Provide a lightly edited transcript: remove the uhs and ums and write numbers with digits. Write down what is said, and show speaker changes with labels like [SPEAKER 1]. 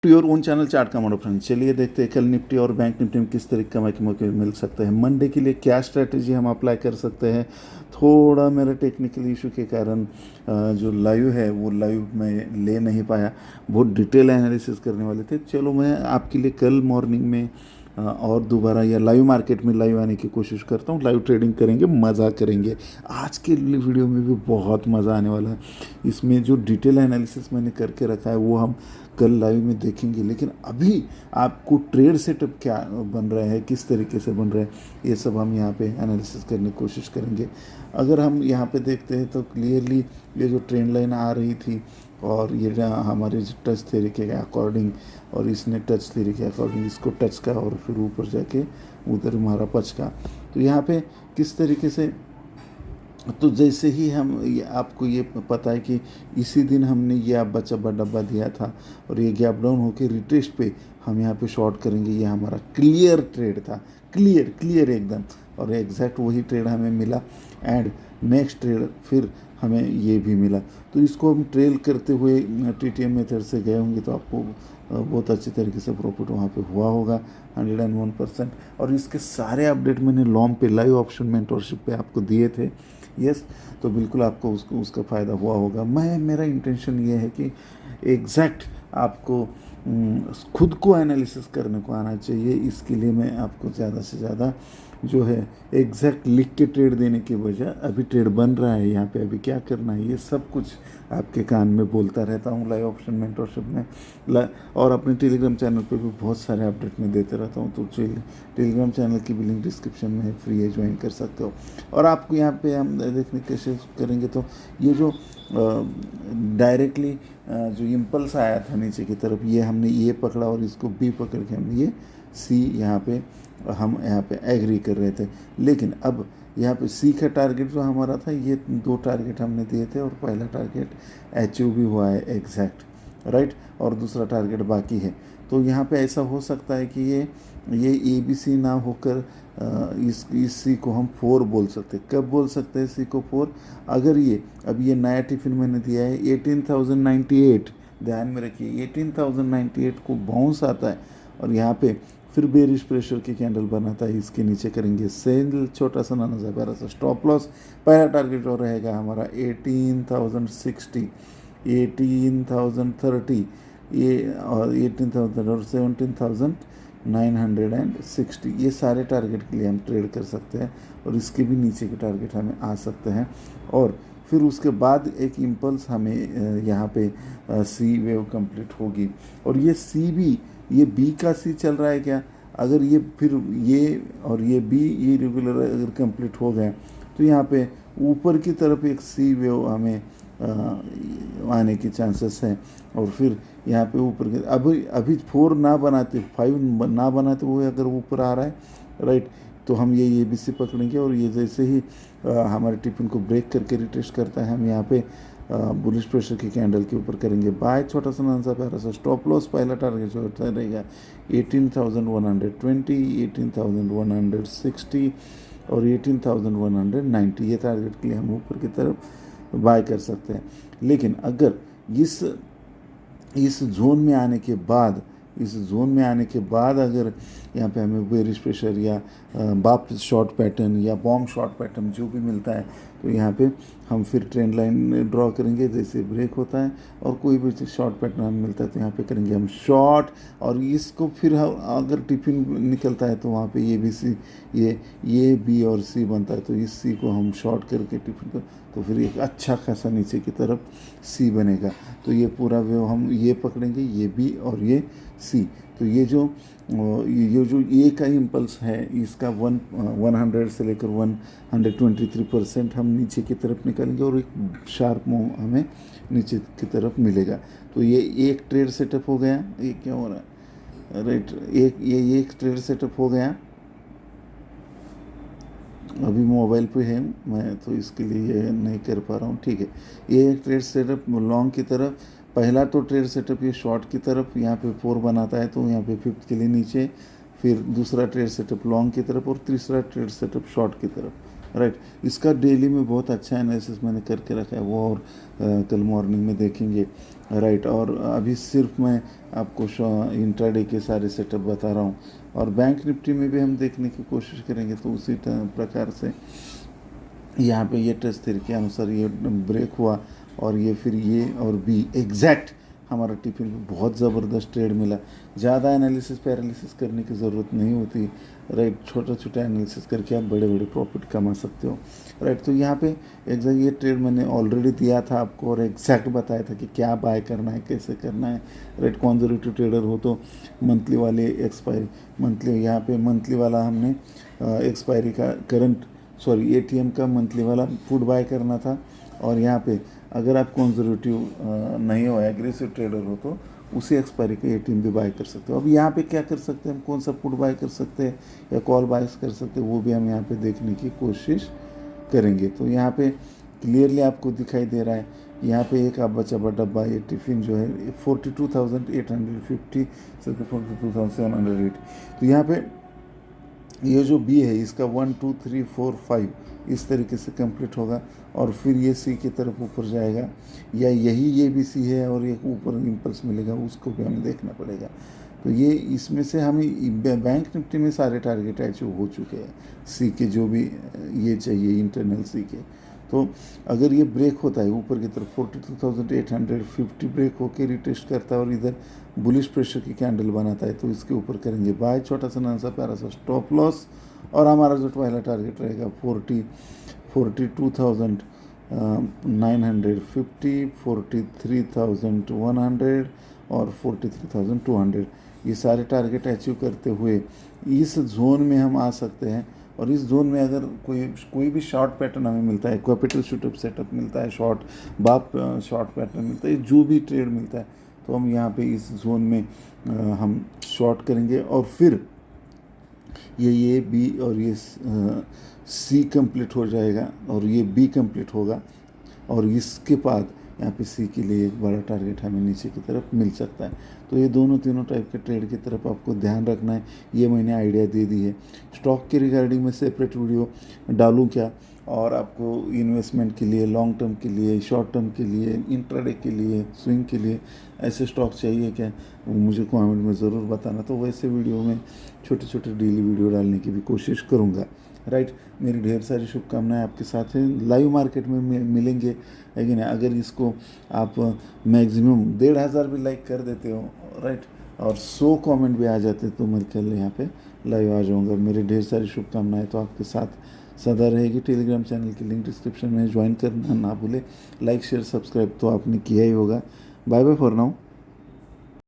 [SPEAKER 1] To your own channel chart का मोडो friend, चलिए देखते हैं कल निफ्टी और बैंक निफ्टी में किस तरीके कमाई के मौके मिल सकते हैं। मंडे के लिए क्या स्ट्रैटेजी हम अप्लाई कर सकते हैं। थोड़ा मेरा टेक्निकल इशू के कारण जो लाइव है वो लाइव में ले नहीं पाया, बहुत डिटेल एनालिसिस करने वाले थे। चलो मैं आपके लिए कल मॉर्निंग में और दोबारा या लाइव मार्केट में लाइव आने की कोशिश करता हूँ। लाइव ट्रेडिंग करेंगे, मज़ा करेंगे। आज के वीडियो में भी बहुत मज़ा आने वाला है। इसमें जो डिटेल एनालिसिस मैंने करके रखा है वो हम कल लाइव में देखेंगे। लेकिन अभी आपको ट्रेड सेटअप क्या बन रहा है, किस तरीके से बन रहा है, ये सब हम यहाँ पे एनालिसिस करने की कोशिश करेंगे। अगर हम यहाँ पे देखते हैं तो क्लियरली ये जो ट्रेंड लाइन आ रही थी और ये हमारे टच थ्योरी के अकॉर्डिंग, और इसने टच थ्योरी के अकॉर्डिंग इसको टच का और फिर ऊपर जाके उधर हमारा पच का। तो यहाँ पे किस तरीके से, तो जैसे ही हम आपको ये पता है कि इसी दिन हमने ये आप बचा डब्बा दिया था और ये गैप डाउन होकर रिटेस्ट पे हम यहाँ पे शॉर्ट करेंगे। ये हमारा क्लियर ट्रेड था, क्लियर एकदम, और एग्जैक्ट वही ट्रेड हमें मिला। एंड नेक्स्ट ट्रेड फिर हमें ये भी मिला। तो इसको हम ट्रेल करते हुए TTM मेथड से गए होंगे तो आपको बहुत अच्छी तरीके से प्रॉफिट वहाँ पे हुआ होगा 101%। और इसके सारे अपडेट मैंने लॉन्ग पे लाइव ऑप्शन मेंटरशिप पे आपको दिए थे। यस, तो बिल्कुल आपको उसका फ़ायदा हुआ होगा। मेरा इंटेंशन ये है कि एग्जैक्ट आपको खुद को एनालिसिस करने को आना चाहिए। इसके लिए मैं आपको ज़्यादा से ज़्यादा जो है एग्जैक्ट लिख के ट्रेड देने के बजाय अभी ट्रेड बन रहा है यहाँ पे, अभी क्या करना है, ये सब कुछ आपके कान में बोलता रहता हूँ लाइव ऑप्शन मेंटरशिप में। और अपने टेलीग्राम चैनल पे भी बहुत सारे अपडेट मैं देते रहता हूँ। तो टेलीग्राम चैनल की भी लिंक डिस्क्रिप्शन में है, फ्री है, ज्वाइन कर सकते हो। और आपको यहाँ पे हम देखने की कोशिश करेंगे तो ये जो डायरेक्टली जो इम्पल्स आया था नीचे की तरफ, ये हमने ये पकड़ा और इसको बी पकड़ के हमने ये सी हम यहाँ पे एग्री कर रहे थे। लेकिन अब यहाँ पे सी का टारगेट जो हमारा था, ये 2 टारगेट हमने दिए थे और पहला टारगेट अचीव भी हुआ है एग्जैक्ट, राइट, और दूसरा टारगेट बाकी है। तो यहाँ पे ऐसा हो सकता है कि ये ABC ना होकर इस सी को हम 4 बोल सकते हैं। कब बोल सकते हैं सी को 4? अगर ये अब ये नया टिफिन मैंने दिया है 18,098, ध्यान में रखिए 18,098 को बाउंस आता है और यहाँ पे फिर बेरिश प्रेशर की कैंडल बनाता है। इसके नीचे करेंगे सेल, छोटा सा नाना सा प्यारा सा स्टॉप लॉस। पहला टारगेट और रहेगा हमारा 18,060, 18,030, ये और 18,000 और 17,960, ये सारे टारगेट के लिए हम ट्रेड कर सकते हैं और इसके भी नीचे के टारगेट हमें आ सकते हैं। और फिर उसके बाद एक इम्पल्स हमें यहाँ पे सी वेव कंप्लीट होगी। और ये सी भी, ये बी का सी चल रहा है क्या? अगर ये फिर ये और ये बी ये रेगुलर अगर कंप्लीट हो गए तो यहाँ पे ऊपर की तरफ एक सी वेव हमें आने की चांसेस हैं। और फिर यहाँ पे ऊपर के अभी 4 ना बनाते, 5 ना बनाते हुए अगर ऊपर आ रहा है, राइट, तो हम ये ABC पकड़ेंगे और ये जैसे ही हमारे टिफिन को ब्रेक करके रिटेस्ट करता है, हम यहाँ पे बुलिश प्रेशर की कैंडल के ऊपर करेंगे बाय। छोटा सा नाम सा प्यारा सा स्टॉप लॉस। पहला टारगेट जो होता रहेगा 18,120, 18,160 और 18,190, ये टारगेट के लिए हम ऊपर की तरफ बाय कर सकते हैं। लेकिन अगर इस जोन में आने के बाद अगर यहाँ पे हमें बेरिश प्रेशर या वापस शॉर्ट पैटर्न या बॉम्ब शॉर्ट पैटर्न जो भी मिलता है, तो यहाँ पे हम फिर ट्रेंड लाइन ड्रॉ करेंगे जैसे ब्रेक होता है। और कोई भी शॉर्ट पैटर्न हमें मिलता है तो यहाँ पे करेंगे हम शॉर्ट। और इसको फिर अगर टिफिन निकलता है तो वहाँ पे ये भी सी, ये बी और सी बनता है, तो इस सी को हम शॉर्ट करके टिफिन को, तो फिर एक अच्छा खासा नीचे की तरफ सी बनेगा। तो ये पूरा वेव हम ये पकड़ेंगे, ये बी और ये सी। तो ये जो ए का इम्पल्स है, इसका 100 से लेकर 123% हम नीचे की तरफ निकलेंगे और एक शार्प मूव हमें नीचे की तरफ मिलेगा। तो ये एक ट्रेड सेटअप हो गया। ये क्या हो रहा है, राइट, एक ट्रेड सेटअप हो गया। अभी मोबाइल पे है मैं, तो इसके लिए ये नहीं कर पा रहा हूँ, ठीक है। ये एक ट्रेड सेटअप लॉन्ग की तरफ, पहला तो ट्रेड सेटअप ये शॉर्ट की तरफ यहाँ पे 4 बनाता है तो यहाँ पे 5th के लिए नीचे, फिर दूसरा ट्रेड सेटअप लॉन्ग की तरफ और तीसरा ट्रेड सेटअप शॉर्ट की तरफ, राइट। इसका डेली में बहुत अच्छा एनालिसिस मैंने करके रखा है, वो और कल मॉर्निंग में देखेंगे। राइट। और अभी सिर्फ मैं आपको इंट्राडे के सारे सेटअप बता रहा हूँ, और बैंक निफ्टी में भी हम देखने की कोशिश करेंगे। तो उसी प्रकार से यहाँ पे ये टेस्ट थ्योरी के अनुसार ये ब्रेक हुआ, और ये फिर ये और बी एग्जैक्ट हमारा टिफिन पे बहुत ज़बरदस्त ट्रेड मिला। ज़्यादा एनालिसिस पैरालिसिस करने की ज़रूरत नहीं होती, राइट। छोटा छोटा एनालिसिस करके आप बड़े बड़े प्रॉफिट कमा सकते हो, राइट। तो यहाँ पे एग्जैक्ट ये ट्रेड मैंने ऑलरेडी दिया था आपको, और एग्जैक्ट बताया था कि क्या बाय करना है, कैसे करना है, राइट। कॉन्जर्वेटिव ट्रेडर हो तो मंथली वाले एक्सपायरी, मंथली यहाँ पे मंथली वाला हमने एक्सपायरी का करंट एटीएम का मंथली वाला फुट बाय करना था। और यहाँ पे अगर आप कंजर्वेटिव नहीं हो, एग्रेसिव ट्रेडर हो, तो उसी एक्सपायरी का एटीएम भी बाय कर सकते हो। अब यहाँ पे क्या कर सकते हैं हम, कौन सा पुट बाय कर सकते हैं या कॉल बाय कर सकते हैं, वो भी हम यहाँ पे देखने की कोशिश करेंगे। तो यहाँ पे क्लियरली आपको दिखाई दे रहा है, यहाँ पे एक आप बचा हुआ डब्बा, ये टिफ़िन जो है 42,850 से 42,708। तो यहाँ पे ये जो बी है इसका 1 2 3 4 5 इस तरीके से कंप्लीट होगा, और फिर ये सी की तरफ ऊपर जाएगा, या यही ये भी सी है और एक ऊपर इम्पल्स मिलेगा, उसको भी हमें देखना पड़ेगा। तो ये इसमें से हमें बैंक निफ्टी में सारे टारगेट अचीव हो चुके हैं, सी के जो भी ये चाहिए इंटरनल सी के। तो अगर ये ब्रेक होता है ऊपर की तरफ 42,850 ब्रेक होकर रिटेस्ट करता है और इधर बुलिश प्रेशर की कैंडल बनाता है, तो इसके ऊपर करेंगे बाय, छोटा सा नाना सा प्यारा सा स्टॉप लॉस, और हमारा जो पहला टारगेट रहेगा 42,950, 43,100 और 43,200। ये सारे टारगेट अचीव करते हुए इस जोन में हम आ सकते हैं। और इस जोन में अगर कोई भी शॉर्ट पैटर्न हमें मिलता है, कैपिटल शूटअप सेटअप मिलता है, शॉर्ट पैटर्न मिलता है, जो भी ट्रेड मिलता है, तो हम यहाँ पे इस जोन में हम शॉर्ट करेंगे। और फिर ये बी और ये सी कंप्लीट हो जाएगा, और ये बी कंप्लीट होगा, और इसके बाद यहाँ पे सी के लिए एक बड़ा टारगेट हमें नीचे की तरफ मिल सकता है। तो ये तीनों टाइप के ट्रेड की तरफ आपको ध्यान रखना है। ये मैंने आइडिया दे दी है। स्टॉक के रिगार्डिंग में सेपरेट वीडियो डालूँ क्या, और आपको इन्वेस्टमेंट के लिए, लॉन्ग टर्म के लिए, शॉर्ट टर्म के लिए, इंट्राडे के लिए, स्विंग के लिए ऐसे स्टॉक चाहिए क्या, वो मुझे कमेंट में ज़रूर बताना। तो वैसे वीडियो में छोटे छोटे डेली वीडियो डालने की भी कोशिश करूँगा, राइट। मेरी ढेर सारी शुभकामनाएं आपके साथ हैं। लाइव मार्केट में मिलेंगे, है कि नहीं। अगर इसको आप मैक्सिमम 1,500 भी लाइक कर देते हो, राइट, और 100 कमेंट भी आ जाते, तो मेरे ख्याल यहाँ पे लाइव आ जाऊँगा। मेरी ढेर सारी शुभकामनाएं तो आपके साथ सदा रहेगी। टेलीग्राम चैनल की लिंक डिस्क्रिप्शन में ज्वाइन करना ना भूले। लाइक शेयर सब्सक्राइब तो आपने किया ही होगा। Bye bye for now.